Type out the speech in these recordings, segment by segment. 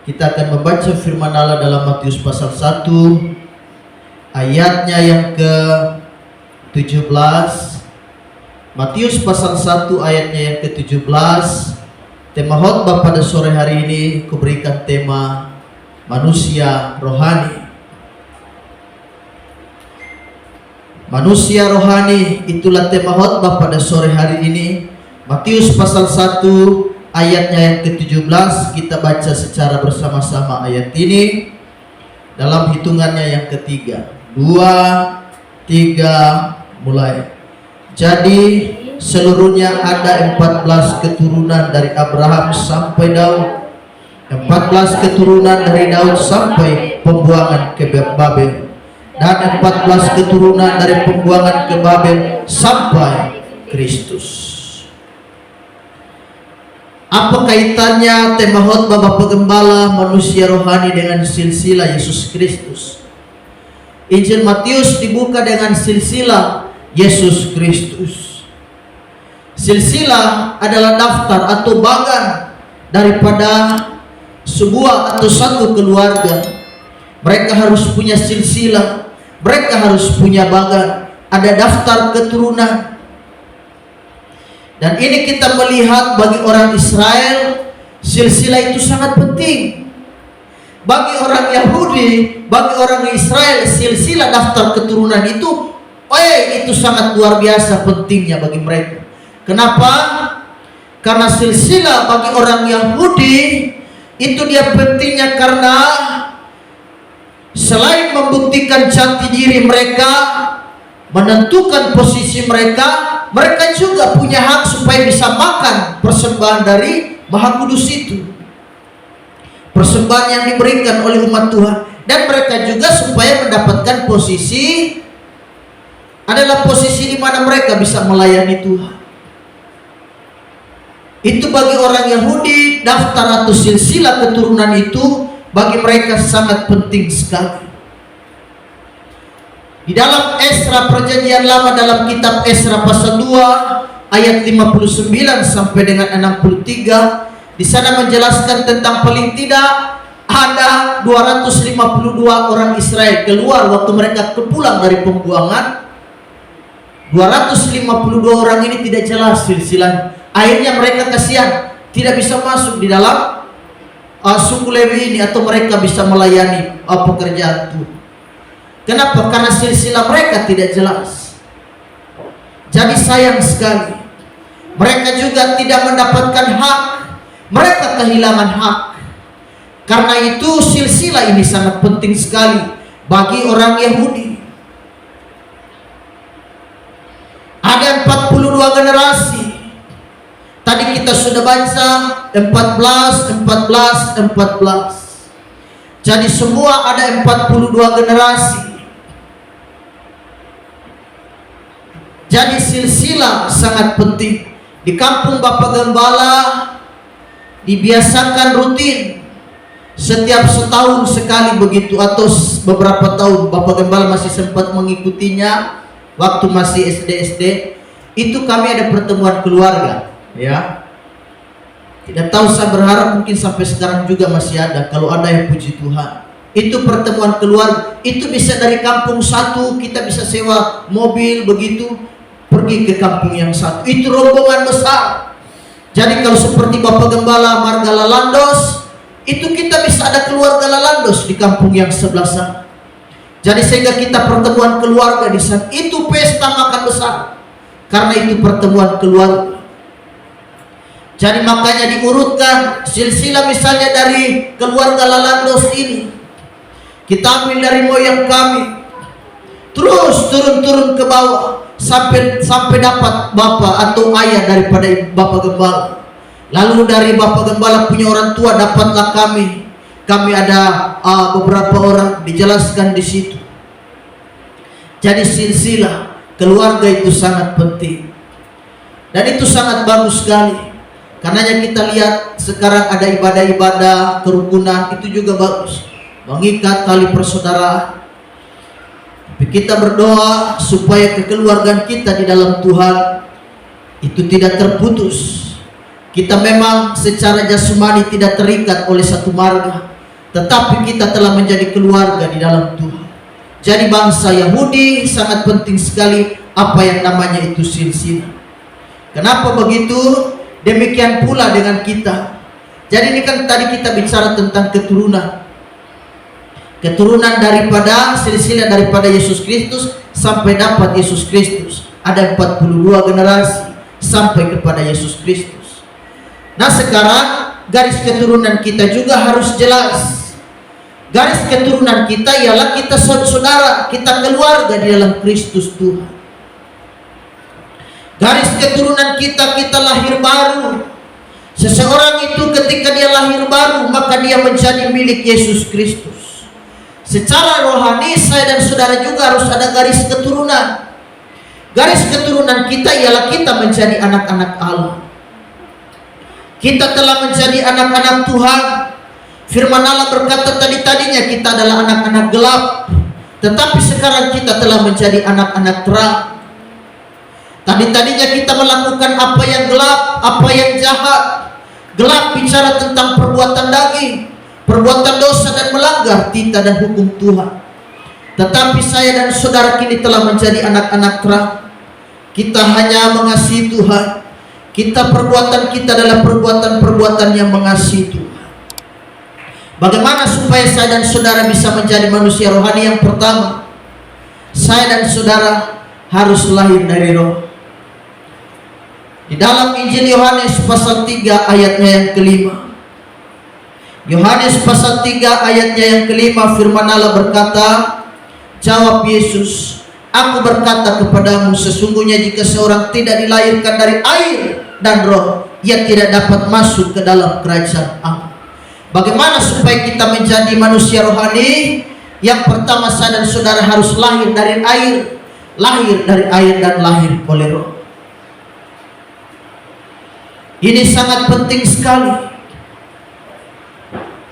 Kita akan membaca firman Allah dalam Matius pasal 1 ayatnya yang ke-17. Matius pasal 1 ayatnya yang ke-17. Tema khotbah pada sore hari ini kuberikan tema manusia rohani. Manusia rohani, itulah tema khotbah pada sore hari ini. Matius pasal 1 ayatnya yang ke-17, kita baca secara bersama-sama ayat ini dalam hitungannya yang ketiga. 2, 3, mulai. Jadi seluruhnya ada 14 keturunan dari Abraham sampai Daud, 14 keturunan dari Daud sampai pembuangan ke Babel, dan 14 keturunan dari pembuangan ke Babel sampai Kristus. Apa kaitannya tema khotbah Bapak Gembala manusia rohani dengan silsilah Yesus Kristus? Injil Matius dibuka dengan silsilah Yesus Kristus. Silsilah adalah daftar atau bagan daripada sebuah atau satu keluarga. Mereka harus punya silsilah, mereka harus punya bagan, ada daftar keturunan. Dan ini kita melihat bagi orang Israel, silsilah itu sangat penting. Bagi orang Yahudi, bagi orang Israel, silsilah daftar keturunan itu sangat luar biasa pentingnya bagi mereka. Kenapa? Karena silsilah bagi orang Yahudi itu dia pentingnya karena selain membuktikan jati diri mereka, menentukan posisi mereka, mereka juga punya hak supaya bisa makan persembahan dari Maha Kudus itu, persembahan yang diberikan oleh umat Tuhan. Dan mereka juga supaya mendapatkan posisi, adalah posisi di mana mereka bisa melayani Tuhan. Itu bagi orang Yahudi, daftar atau silsilah keturunan itu bagi mereka sangat penting sekali. Di dalam Esra Perjanjian Lama, dalam kitab Esra pasal 2 ayat 59 sampai dengan 63, di sana menjelaskan tentang paling tidak ada 252 orang Israel keluar waktu mereka pulang dari pembuangan. 252 orang ini tidak jelas silsilah. Akhirnya mereka kasihan, tidak bisa masuk di dalam suku Lewi ini, atau mereka bisa melayani pekerjaan Tuhan. Kenapa? Karena silsilah mereka tidak jelas. Jadi sayang sekali, mereka juga tidak mendapatkan hak, mereka kehilangan hak. Karena itu silsilah ini sangat penting sekali bagi orang Yahudi. Ada 42 generasi. Tadi kita sudah baca 14. Jadi semua ada 42 generasi. Jadi silsilah sangat penting. Di kampung Bapak Gembala dibiasakan rutin setiap setahun sekali begitu, atau beberapa tahun Bapak Gembala masih sempat mengikutinya waktu masih SD. Itu kami ada pertemuan keluarga, ya. Tidak tahu, saya berharap mungkin sampai sekarang juga masih ada. Kalau ada, yang puji Tuhan. Itu pertemuan keluarga. Itu bisa dari kampung satu, kita bisa sewa mobil begitu, pergi ke kampung yang satu. Itu rombongan besar. Jadi kalau seperti Bapak Gembala Marga Lalandos, itu kita bisa ada keluarga Lalandos di kampung yang sebelah sana. Jadi sehingga kita pertemuan keluarga di sana. Itu pesta makan besar, karena itu pertemuan keluarga. Jadi makanya diurutkan silsilah, misalnya dari keluarga Lalandos ini, kita ambil dari moyang kami, terus turun ke bawah sampai dapat bapak atau ayah daripada Bapak Gembala. Lalu dari Bapak Gembala punya orang tua, dapatlah kami ada beberapa orang, dijelaskan di situ. Jadi silsilah keluarga itu sangat penting, dan itu sangat bagus sekali. Karenanya kita lihat sekarang ada ibadah-ibadah kerukunan, itu juga bagus, mengikat tali persaudaraan. Tapi kita berdoa supaya kekeluargaan kita di dalam Tuhan itu tidak terputus. Kita memang secara jasmani tidak terikat oleh satu marga, tetapi kita telah menjadi keluarga di dalam Tuhan. Jadi bangsa Yahudi sangat penting sekali apa yang namanya itu silsilah. Kenapa begitu? Demikian pula dengan kita. Jadi ini kan tadi kita bicara tentang keturunan. Keturunan daripada silsilah daripada Yesus Kristus sampai dapat Yesus Kristus. Ada 42 generasi sampai kepada Yesus Kristus. Nah sekarang garis keturunan kita juga harus jelas. Garis keturunan kita ialah kita saudara, kita keluarga di dalam Kristus Tuhan. Garis keturunan kita lahir baru. Seseorang itu ketika dia lahir baru, maka dia menjadi milik Yesus Kristus. Secara rohani saya dan saudara juga harus ada garis keturunan. Garis keturunan kita ialah kita menjadi anak-anak Allah. Kita telah menjadi anak-anak Tuhan. Firman Allah berkata tadinya kita adalah anak-anak gelap, tetapi sekarang kita telah menjadi anak-anak terang. Tadinya kita melakukan apa yang gelap, apa yang jahat. Gelap bicara tentang perbuatan daging, perbuatan dosa dan melanggar titah dan hukum Tuhan. Tetapi saya dan saudara kini telah menjadi anak-anak terang. Kita hanya mengasihi Tuhan. Perbuatan kita adalah perbuatan-perbuatan yang mengasihi Tuhan. Bagaimana supaya saya dan saudara bisa menjadi manusia rohani? Yang pertama, saya dan saudara harus lahir dari roh. Di dalam Injil Yohanes pasal 3 ayatnya yang kelima. Yohanes pasal 3 ayatnya yang kelima, firman Allah berkata, jawab Yesus, aku berkata kepadamu, sesungguhnya jika seorang tidak dilahirkan dari air dan roh, ia tidak dapat masuk ke dalam kerajaan Allah. Bagaimana supaya kita menjadi manusia rohani? Yang pertama, saya dan saudara harus lahir dari air. Lahir dari air dan lahir oleh roh. Ini sangat penting sekali.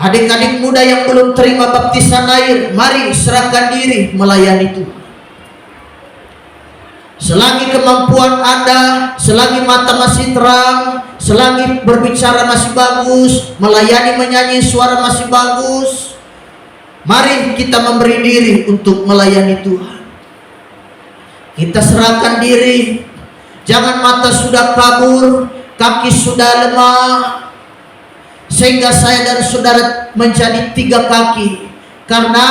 Adik-adik muda yang belum terima baptisan air, mari serahkan diri melayani Tuhan. Selagi kemampuan ada, selagi mata masih terang, selagi berbicara masih bagus, melayani menyanyi suara masih bagus, mari kita memberi diri untuk melayani Tuhan. Kita serahkan diri. Jangan mata sudah kabur, kaki sudah lemah, sehingga saya dan saudara menjadi 3 kaki, karena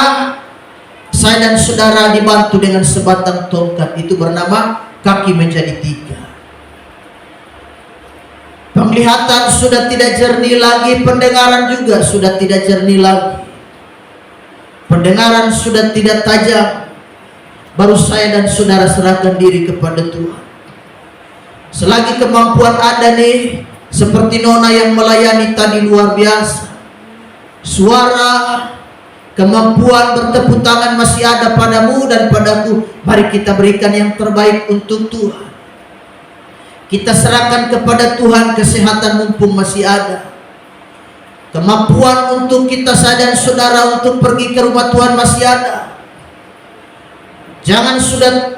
saya dan saudara dibantu dengan sebatang tongkat, itu bernama kaki menjadi 3. Penglihatan sudah tidak jernih lagi, pendengaran juga sudah tidak jernih lagi. Pendengaran sudah tidak tajam. Baru saya dan saudara serahkan diri kepada Tuhan. Selagi kemampuan ada nih, seperti Nona yang melayani tadi luar biasa. Suara, kemampuan bertepuk tangan masih ada padamu dan padaku. Mari kita berikan yang terbaik untuk Tuhan. Kita serahkan kepada Tuhan kesehatan mumpung masih ada. Kemampuan untuk kita saya dan saudara untuk pergi ke rumah Tuhan masih ada. Jangan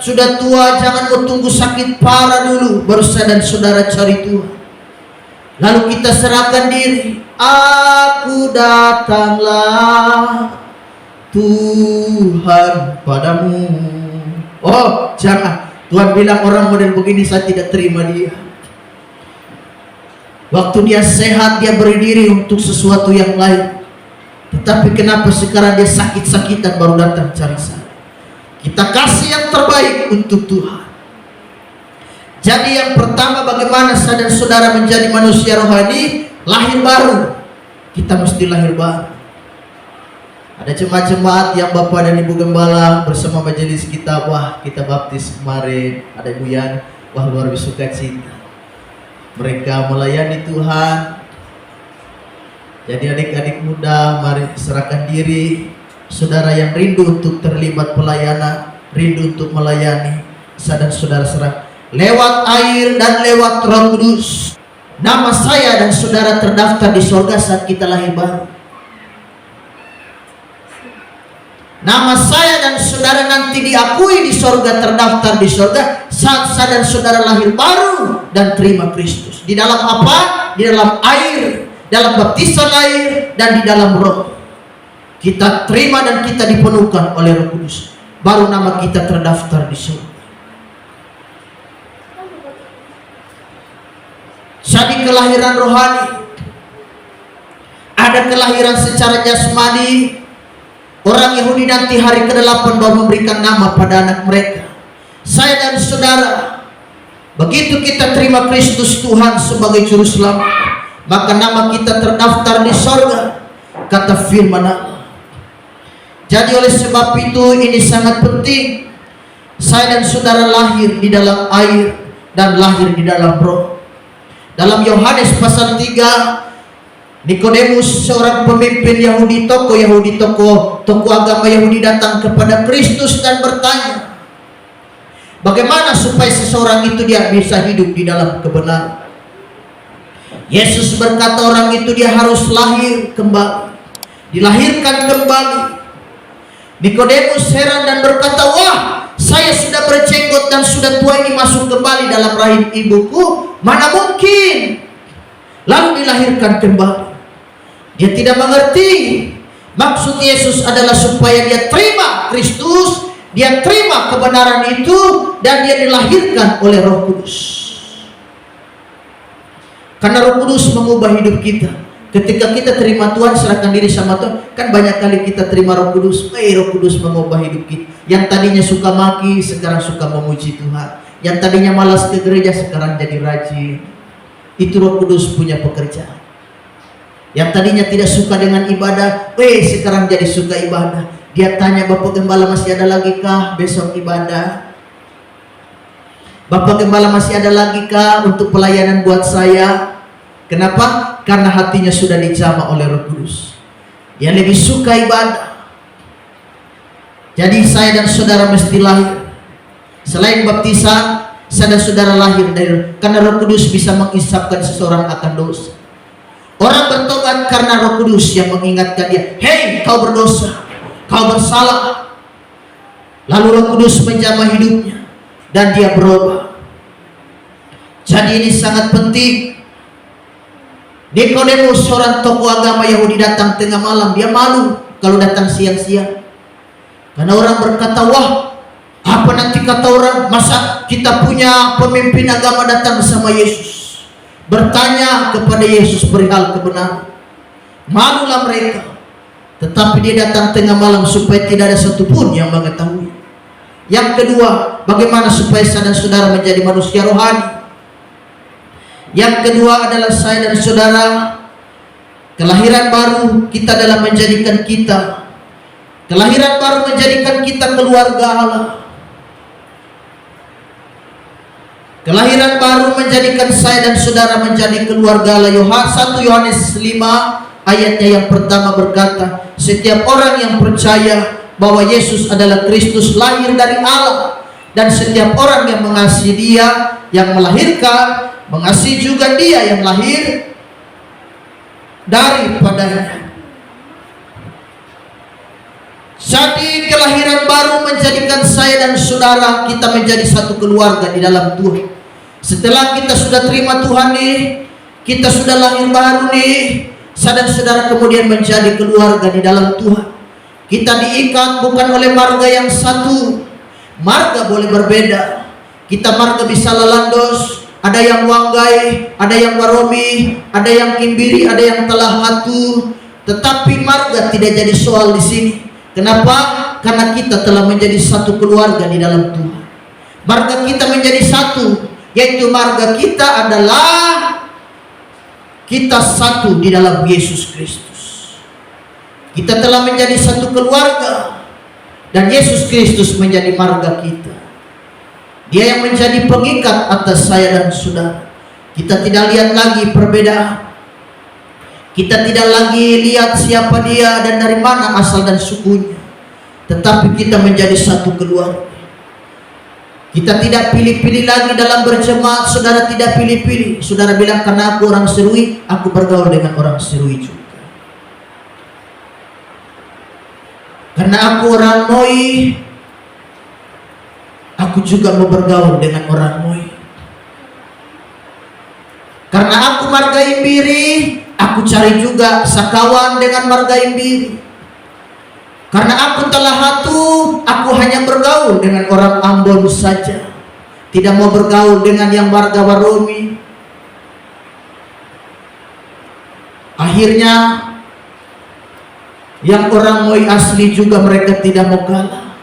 sudah tua, jangan mau tunggu sakit parah dulu baru saya dan saudara cari Tuhan. Lalu kita serahkan diri. Aku datanglah Tuhan padamu. Oh jangan, Tuhan bilang orang model begini saya tidak terima dia. Waktu dia sehat dia beri diri untuk sesuatu yang lain. Tetapi kenapa sekarang dia sakit-sakitan baru datang cari saya? Kita kasih yang terbaik untuk Tuhan. Jadi yang pertama, bagaimana saya dan saudara menjadi manusia rohani? Lahir baru. Kita mesti lahir baru. Ada jemaat-jemaat yang Bapak dan Ibu Gembala bersama majelis kita, wah kita baptis kemarin. Ada Ibu Yan, wah luar biasa sukacita. Mereka melayani Tuhan. Jadi adik-adik muda, mari serahkan diri. Saudara yang rindu untuk terlibat pelayanan, rindu untuk melayani, saya dan saudara serah lewat air dan lewat Roh Kudus. Nama saya dan saudara terdaftar di sorga saat kita lahir baru. Nama saya dan saudara nanti diakui di sorga, terdaftar di sorga saat saya dan saudara lahir baru dan terima Kristus. Di dalam apa? Di dalam air, dalam baptisan air dan di dalam Roh. kita terima dan kita dipenuhkan oleh Roh Kudus, baru nama kita terdaftar di surga. Jadi kelahiran rohani, ada kelahiran secara jasmani. Orang Yahudi nanti hari ke-8 baru memberikan nama pada anak mereka. Saya dan saudara, begitu kita terima Kristus Tuhan sebagai Juru Selamat, maka nama kita terdaftar di sorga, kata firman Allah. Jadi oleh sebab itu ini sangat penting, saya dan saudara lahir di dalam air dan lahir di dalam roh. Dalam Yohanes pasal 3, Nikodemus, seorang pemimpin Yahudi, tokoh agama Yahudi, datang kepada Kristus dan bertanya, bagaimana supaya seseorang itu dia bisa hidup di dalam kebenaran? Yesus berkata, orang itu dia harus lahir kembali, dilahirkan kembali. Nikodemus heran dan berkata, wah, saya sudah berjenggot dan sudah tua ini masuk kembali dalam rahim ibuku, mana mungkin? Lalu dilahirkan kembali. Dia tidak mengerti maksud Yesus adalah supaya dia terima Kristus, dia terima kebenaran itu, dan dia dilahirkan oleh Roh Kudus. Karena Roh Kudus mengubah hidup kita. Ketika kita terima Tuhan, serahkan diri sama Tuhan, kan banyak kali kita terima Roh Kudus. Roh Kudus mengubah hidup kita. Yang tadinya suka maki, sekarang suka memuji Tuhan. Yang tadinya malas ke gereja, sekarang jadi rajin. Itu Roh Kudus punya pekerjaan. Yang tadinya tidak suka dengan ibadah, sekarang jadi suka ibadah. Dia tanya, Bapak Gembala masih ada lagi kah besok ibadah? Bapak Gembala masih ada lagi kah untuk pelayanan buat saya? Kenapa? Karena hatinya sudah dijamah oleh Roh Kudus. Dia lebih suka ibadah. Jadi saya dan saudara mesti lahir. Selain baptisan, saya dan saudara lahir dari, karena Roh Kudus bisa mengisapkan seseorang akan dosa. Orang bertobat karena Roh Kudus yang mengingatkan dia, hei, kau berdosa, kau bersalah. Lalu Roh Kudus menjamah hidupnya dan dia berubah. Jadi ini sangat penting. Nikodemus, seorang tokoh agama Yahudi, datang tengah malam. Dia malu kalau datang siang-siang, karena orang berkata, wah, apa nanti kata orang, masa kita punya pemimpin agama datang bersama Yesus, bertanya kepada Yesus perihal kebenaran. Malulah mereka. Tetapi dia datang tengah malam supaya tidak ada satupun yang mengetahui. Yang kedua, bagaimana supaya saya dan saudara menjadi manusia rohani? Yang kedua adalah saya dan saudara, kelahiran baru kita dalam menjadikan kita, kelahiran baru menjadikan kita keluarga Allah. Kelahiran baru menjadikan saya dan saudara menjadi keluarga Allah. 1 Yohanes 5 ayatnya yang pertama berkata, setiap orang yang percaya bahwa Yesus adalah Kristus lahir dari Allah, dan setiap orang yang mengasihi Dia yang melahirkan, mengasihi juga Dia yang lahir daripadanya. Jadi kelahiran baru menjadikan saya dan saudara kita menjadi satu keluarga di dalam Tuhan. Setelah kita sudah terima Tuhan nih, kita sudah lahir baru nih, saya dan saudara kemudian menjadi keluarga di dalam Tuhan. Kita diikat bukan oleh marga yang satu. Marga boleh berbeda. Kita marga bisa lalandos, ada yang wanggai, ada yang waromi, ada yang kimbiri, ada yang telah hatu. Tetapi marga tidak jadi soal di sini. Kenapa? Karena kita telah menjadi satu keluarga di dalam Tuhan. Marga kita menjadi satu, yaitu marga kita adalah kita satu di dalam Yesus Kristus. Kita telah menjadi satu keluarga, dan Yesus Kristus menjadi marga kita. Dia yang menjadi pengikat atas saya dan saudara. Kita tidak lihat lagi perbedaan. Kita tidak lagi lihat siapa dia dan dari mana asal dan sukunya, tetapi kita menjadi satu keluarga. Kita tidak pilih-pilih lagi dalam berjemaat. Saudara tidak pilih-pilih. Saudara bilang, karena aku orang Serui, aku bergaul dengan orang Serui juga. Karena aku orang Moi, aku juga mau bergaul dengan orang Moi. Karena aku marga Imbiri, aku cari juga sakawan dengan marga Imbiri. Karena aku telah hatu, aku hanya bergaul dengan orang Ambon saja. Tidak mau bergaul dengan yang warga Waromi. Akhirnya yang orang Moi asli juga mereka tidak mau kalah.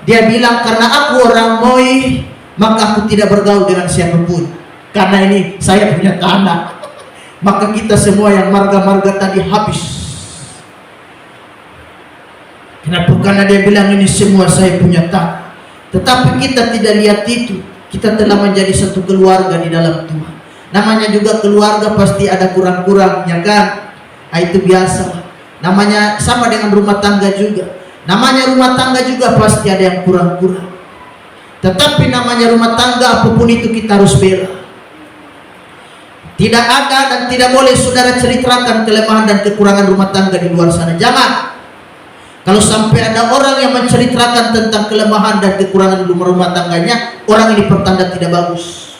Dia bilang, karena aku orang Moi, maka aku tidak bergaul dengan siapapun. Karena ini saya punya tanah. Maka kita semua yang marga-marga tadi habis. Kenapa? Karena dia bilang ini semua saya punya tanah. Tetapi kita tidak lihat itu. Kita telah menjadi satu keluarga di dalam Tuhan. Namanya juga keluarga pasti ada kurang-kurangnya kan? Itu biasa. Namanya sama dengan rumah tangga juga. Namanya rumah tangga juga pasti ada yang kurang-kurang. Tetapi namanya rumah tangga apapun itu kita harus bela. Tidak ada dan tidak boleh saudara ceritakan kelemahan dan kekurangan rumah tangga di luar sana. Jangan. Kalau sampai ada orang yang menceritakan tentang kelemahan dan kekurangan rumah tangganya, orang ini pertanda tidak bagus.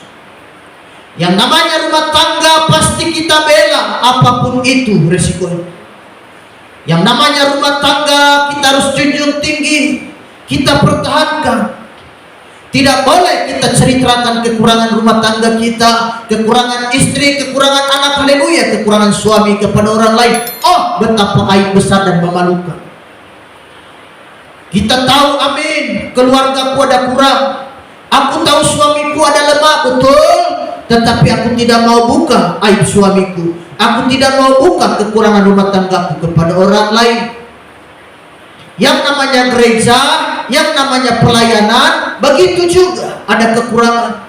Yang namanya rumah tangga pasti kita bela, apapun itu resikonya. Yang namanya rumah tangga kita harus junjung tinggi, kita pertahankan. Tidak boleh kita ceritakan kekurangan rumah tangga kita, kekurangan istri, kekurangan anak, haleluya, kekurangan suami kepada orang lain. Oh, betapa aib besar dan memalukan. Kita tahu, amin, keluargaku ada kurang. Aku tahu suamiku ada lemah, betul. Tetapi aku tidak mau buka aib suamiku. Aku tidak mau buka kekurangan rumah tanggaku kepada orang lain. Yang namanya gereja, yang namanya pelayanan, begitu juga ada kekurangan.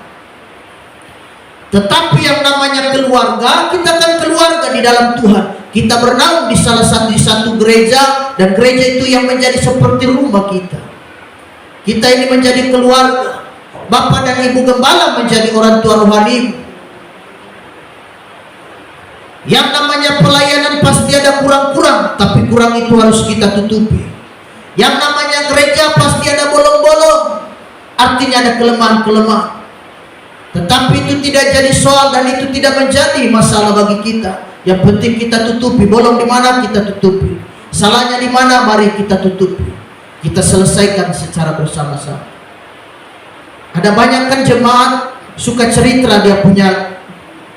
Tetapi yang namanya keluarga, kita kan keluarga di dalam Tuhan. Kita bernaung di satu gereja, dan gereja itu yang menjadi seperti rumah kita. Kita ini menjadi keluarga. Bapak dan Ibu Gembala menjadi orang tua rohani. Yang namanya pelayanan pasti ada kurang-kurang, tapi kurang itu harus kita tutupi. Yang namanya gereja pasti ada bolong-bolong, artinya ada kelemahan-kelemahan. Tetapi itu tidak jadi soal dan itu tidak menjadi masalah bagi kita. Yang penting kita tutupi. Bolong di mana kita tutupi. Salahnya di mana mari kita tutupi. Kita selesaikan secara bersama-sama. Ada banyak kan jemaat suka cerita dia punya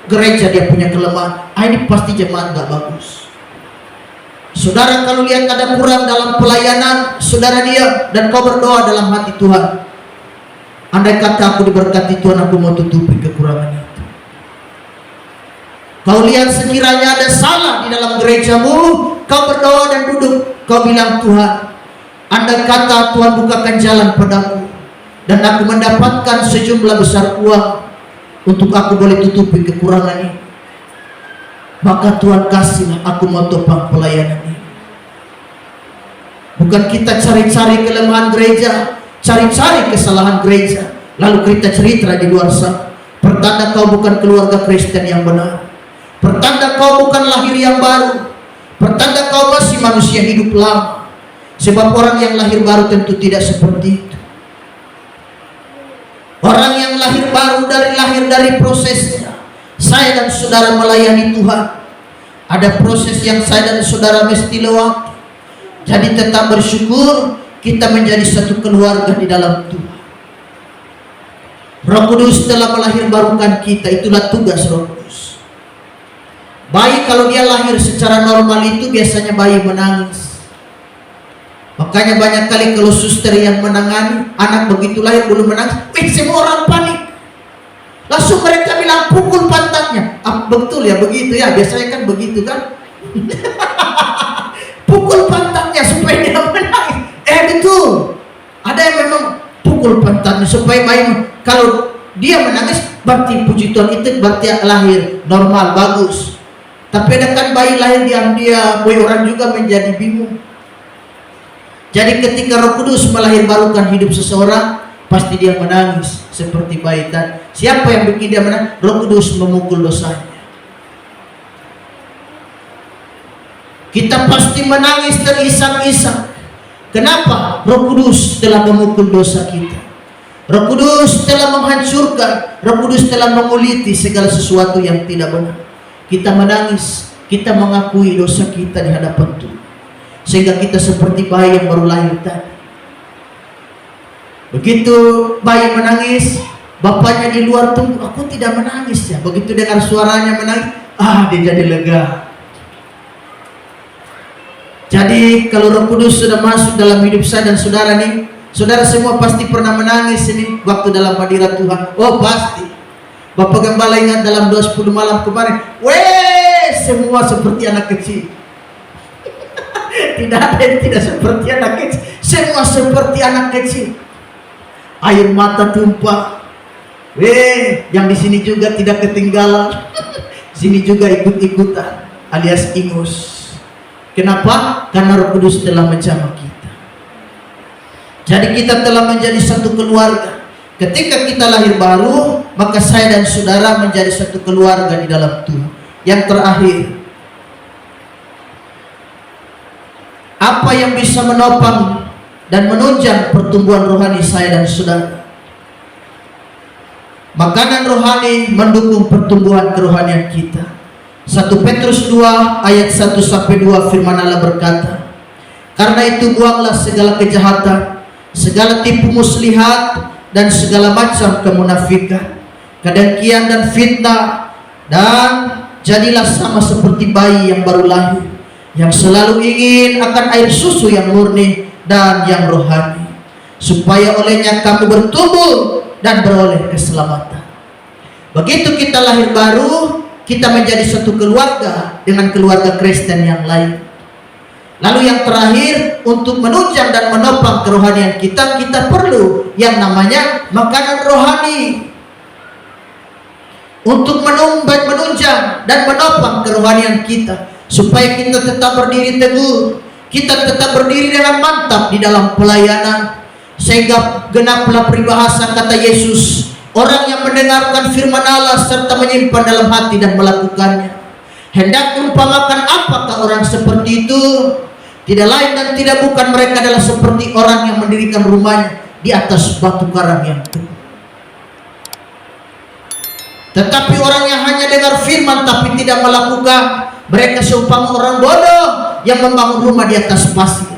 gereja, dia punya kelemahan. Ini pasti jemaat gak bagus. Saudara kalau lihat ada kurang dalam pelayanan, saudara diam dan kau berdoa dalam hati Tuhan. Andai kata aku diberkati Tuhan, aku mau tutupi kekurangan itu. Kau lihat sekiranya ada salah di dalam gerejamu, kau berdoa dan duduk. Kau bilang, Tuhan, andai kata Tuhan bukakan jalan padaku, dan aku mendapatkan sejumlah besar uang untuk aku boleh tutupi kekurangan ini, maka Tuhan kasihlah aku mau topang pelayanan ini. Bukan kita cari-cari kelemahan gereja, cari-cari kesalahan gereja, lalu kita cerita di luar sana. Pertanda kau bukan keluarga Kristen yang benar. Pertanda kau bukan lahir yang baru. Pertanda kau masih manusia hidup lama. Sebab orang yang lahir baru tentu tidak seperti itu. Orang yang lahir baru lahir dari prosesnya. Saya dan saudara melayani Tuhan, ada proses yang saya dan saudara mesti lewati. Jadi tetap bersyukur, kita menjadi satu keluarga di dalam Tuhan. Roh Kudus telah melahirbarukan kita, itulah tugas Roh Kudus. Bayi kalau dia lahir secara normal itu biasanya bayi menangis. Makanya banyak kali kalau suster yang menangani anak begitu lahir belum menangis, semua orang panik. Langsung mereka bilang pukul pantatnya. Betul ya begitu ya, biasanya kan begitu kan. Pukul pantatnya supaya dia menangis. Betul. Ada yang memang pukul pantatnya supaya bayi, kalau dia menangis berarti puji Tuhan itu berarti lahir normal bagus. Tapi ada kan bayi lahir diam-diam, orang juga menjadi bingung. Jadi ketika Roh Kudus melahirbarukan hidup seseorang, pasti dia menangis seperti bayi tadi. Siapa yang bikin dia menangis? Roh Kudus memukul dosanya. Kita pasti menangis terisak-isak. Kenapa? Roh Kudus telah memukul dosa kita. Roh Kudus telah menghancurkan. Roh Kudus telah menguliti segala sesuatu yang tidak benar. Kita menangis, kita mengakui dosa kita di hadapan Tuhan. sehingga kita seperti bayi yang baru lahir tadi. Begitu bayi menangis, bapaknya di luar tunggu, aku tidak menangis ya. Begitu dengar suaranya menangis, dia jadi lega. Jadi kalau Roh Kudus sudah masuk dalam hidup saya dan saudara nih, saudara semua pasti pernah menangis ini waktu dalam hadirat Tuhan. Oh pasti. Bapak Gembala ingat dalam 20 malam kemarin, semua seperti anak kecil. Tidak ada yang tidak seperti anak kecil, semua seperti anak kecil. Air mata tumpah. Yang di sini juga tidak ketinggalan. Sini juga ikut-ikutan alias ingus. Kenapa? Karena Roh Kudus telah menjamah kita. Jadi kita telah menjadi satu keluarga. Ketika kita lahir baru, maka saya dan saudara menjadi satu keluarga di dalam Tuhan. Yang terakhir, apa yang bisa menopang dan menunjang pertumbuhan rohani saya dan saudara? Makanan rohani mendukung pertumbuhan kerohanian kita. 1 Petrus 2 ayat 1-2 firman Allah berkata, karena itu buanglah segala kejahatan, segala tipu muslihat, dan segala macam kemunafikan, kedengkian dan fitnah, dan jadilah sama seperti bayi yang baru lahir, yang selalu ingin akan air susu yang murni dan yang rohani, supaya olehnya kamu bertumbuh dan beroleh keselamatan. Begitu kita lahir baru, kita menjadi satu keluarga dengan keluarga Kristen yang lain. Lalu yang terakhir, untuk menunjang dan menopang kerohanian kita, kita perlu yang namanya makanan rohani. Untuk menunjang dan menopang kerohanian kita, supaya kita tetap berdiri teguh, kita tetap berdiri dengan mantap di dalam pelayanan, sehingga genaplah peribahasa kata Yesus, orang yang mendengarkan firman Allah serta menyimpan dalam hati dan melakukannya, hendak diumpamakan apakah orang seperti itu? Tidak lain dan tidak bukan, mereka adalah seperti orang yang mendirikan rumahnya di atas batu karang yang teguh. Tetapi orang yang hanya dengar firman tapi tidak melakukan, mereka seumpama orang bodoh yang membangun rumah di atas pasir,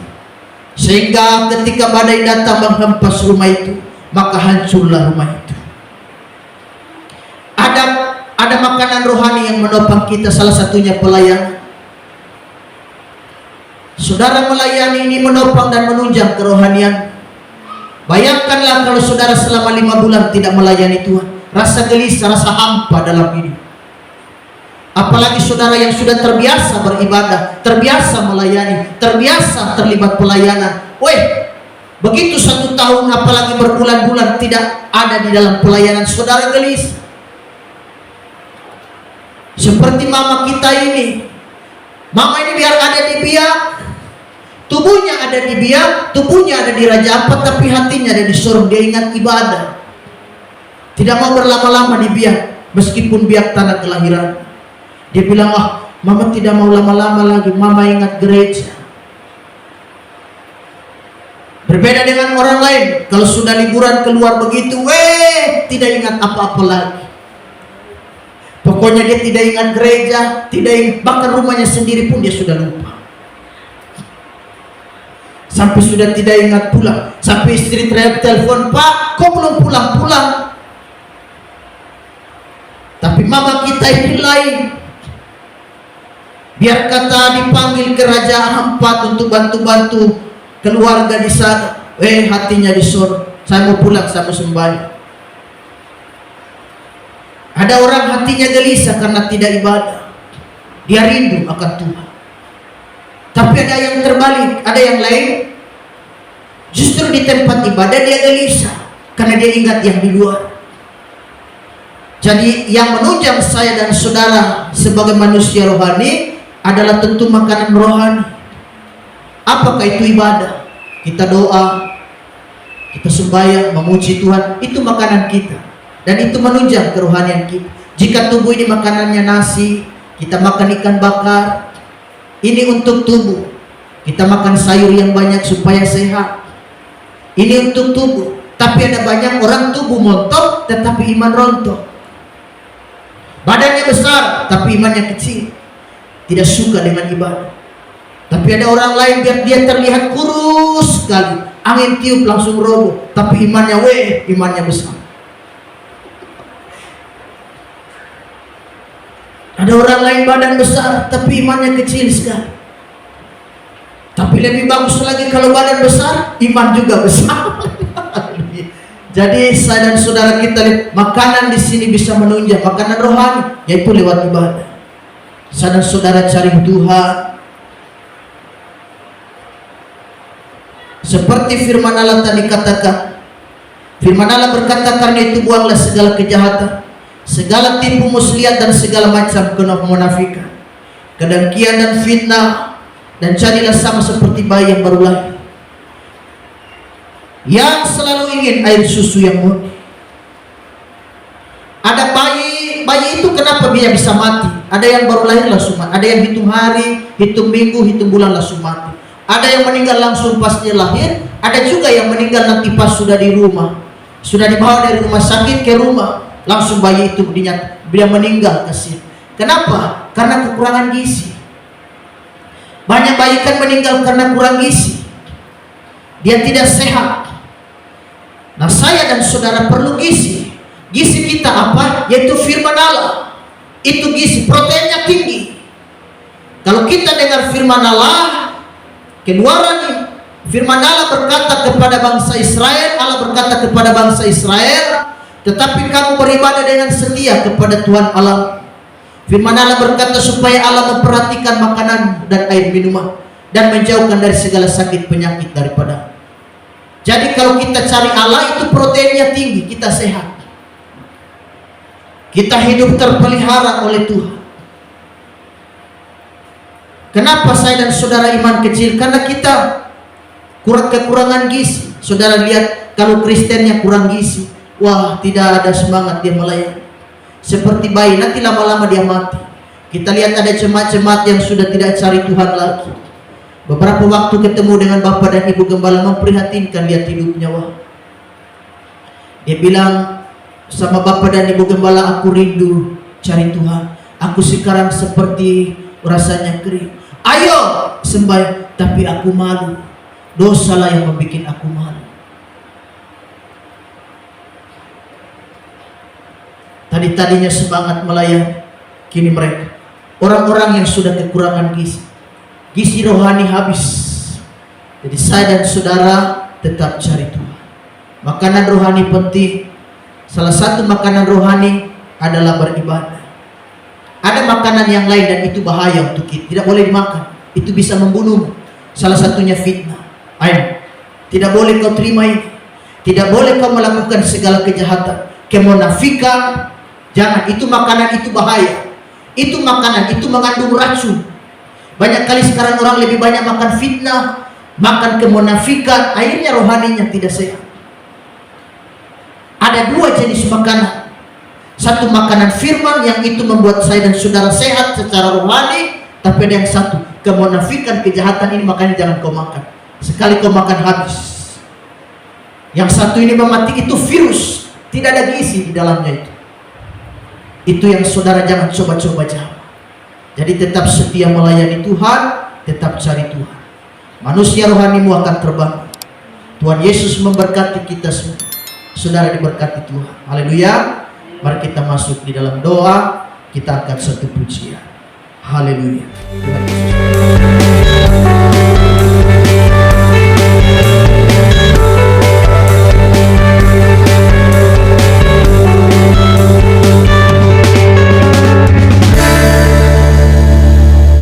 sehingga ketika badai datang menghempas rumah itu, maka hancurlah rumah itu. Ada makanan rohani yang menopang kita, salah satunya pelayanan. Saudara melayani ini menopang dan menunjang kerohanian. Bayangkanlah kalau saudara selama 5 bulan tidak melayani Tuhan, rasa gelisah, rasa hampa dalam hidup. Apalagi saudara yang sudah terbiasa beribadah, terbiasa melayani, terbiasa terlibat pelayanan. Begitu 1 tahun apalagi berbulan-bulan tidak ada di dalam pelayanan, saudara gelisah. Seperti mama kita ini. Mama ini biar ada di biak, tubuhnya ada di biak, tubuhnya ada di Raja Ampat, tapi hatinya ada di Sorong. Dia ingat ibadah, tidak mau berlama-lama di biak, meskipun biak tanah kelahiran. Dia bilang, mama tidak mau lama-lama lagi, mama ingat gereja. Berbeda dengan orang lain, kalau sudah liburan keluar begitu, tidak ingat apa-apa lagi. Pokoknya dia tidak ingat gereja, tidak ingat, bahkan rumahnya sendiri pun dia sudah lupa. Sampai sudah tidak ingat pulang. Sampai istri teriak telepon, Pak, kok belum pulang-pulang? Tapi mama kita ini lain. Biar kata dipanggil ke Raja Ampat untuk bantu-bantu keluarga di sana, hatinya disorot. Saya mau pulang, saya mau sembahyang. Ada orang hatinya gelisah karena tidak ibadah, dia rindu akan Tuhan. Tapi ada yang terbalik, ada yang lain, justru di tempat ibadah dia gelisah karena dia ingat yang di luar. Jadi yang menunjang saya dan saudara sebagai manusia rohani adalah tentu makanan rohani. Apakah itu ibadah? Kita doa, kita sembahyang, memuji Tuhan, itu makanan kita. Dan itu menunjang kerohanian kita. Jika tubuh ini makanannya nasi, kita makan ikan bakar, ini untuk tubuh. Kita makan sayur yang banyak supaya sehat, ini untuk tubuh. Tapi ada banyak orang tubuh montok tetapi iman rontok. Badannya besar tapi imannya kecil, tidak suka dengan ibadah. Tapi Tapi ada orang lain biar dia terlihat kurus sekali, angin tiup langsung roboh, tapi imannya imannya besar. Ada orang lain badan besar tapi imannya kecil sekali. Tapi lebih bagus lagi kalau badan besar, iman juga besar. Jadi saya dan saudara kita lihat, makanan di sini bisa menunjang makanan rohani, yaitu lewat ibadah. Saya dan saudara cari Tuhan. Seperti firman Allah tadi katakan, firman Allah berkata, karena itu buanglah segala kejahatan, segala tipu muslihat dan segala macam kemunafikan, kedengkian dan fitnah, dan carilah sama seperti bayi yang baru lahir, yang selalu ingin air susu yang murni. Ada bayi itu kenapa dia bisa mati? Ada yang baru lahir langsung mati, ada yang hitung hari, hitung minggu, hitung bulan langsung mati. Ada yang meninggal langsung pas dia lahir, ada juga yang meninggal nanti pas sudah di rumah, sudah dibawa dari rumah sakit ke rumah, langsung bayi itu dia meninggal kasihan. Kenapa? Karena kekurangan gizi. Banyak bayi kan meninggal karena kurang gizi, dia tidak sehat. Nah, saya dan saudara perlu gizi. Gizi kita apa? Yaitu firman Allah. Itu gizi, proteinnya tinggi. Kalau kita dengar firman Allah, keluaran firman Allah berkata kepada bangsa Israel, Allah berkata kepada bangsa Israel, tetapi kamu beribadah dengan setia kepada Tuhan Allah. Firman Allah berkata supaya Allah memperhatikan makanan dan air minuman, dan menjauhkan dari segala sakit penyakit daripada. Jadi kalau kita cari Allah, itu proteinnya tinggi, kita sehat, kita hidup terpelihara oleh Tuhan. Kenapa saya dan saudara iman kecil? Karena kita kekurangan gizi. Saudara lihat, kalau Kristennya kurang gizi, wah, tidak ada semangat dia melayani. Seperti bayi, nanti lama-lama dia mati. Kita lihat ada jemaat-jemaat yang sudah tidak cari Tuhan lagi. Beberapa waktu ketemu dengan Bapak dan Ibu Gembala, memprihatinkan lihat hidupnya. Wah, dia bilang sama Bapak dan Ibu Gembala, aku rindu cari Tuhan. Aku sekarang seperti rasanya kering. Ayo sembahyang, tapi aku malu. Dosalah yang membuat aku malu. Tadinya semangat melayani, kini mereka orang-orang yang sudah kekurangan gizi rohani habis. Jadi saya dan saudara tetap cari Tuhan. Makanan rohani penting. Salah satu makanan rohani adalah beribadah. Ada makanan yang lain dan itu bahaya untuk kita, tidak boleh dimakan. Itu bisa membunuh. Salah satunya fitnah. Ayo, tidak boleh kau terima ini. Tidak boleh kau melakukan segala kejahatan, kemunafikan. Jangan, itu makanan itu bahaya. Itu makanan itu mengandung racun. Banyak kali sekarang orang lebih banyak makan fitnah, makan kemunafikan, akhirnya rohaninya tidak sehat. Ada dua jenis makanan. Satu makanan firman yang itu membuat saya dan saudara sehat secara rohani, tapi ada yang satu, kemunafikan, kejahatan ini, makanya jangan kau makan. Sekali kau makan habis. Yang satu ini memati, itu virus, tidak ada gizi di dalamnya itu. Itu yang saudara jangan coba-coba jawab. Jadi tetap setia melayani Tuhan, tetap cari Tuhan. Manusia rohanimu akan terbangun. Tuhan Yesus memberkati kita semua. Saudara diberkati Tuhan. Haleluya. Mari kita masuk di dalam doa. Kita akan satu pujian. Haleluya. Tuhan Yesus.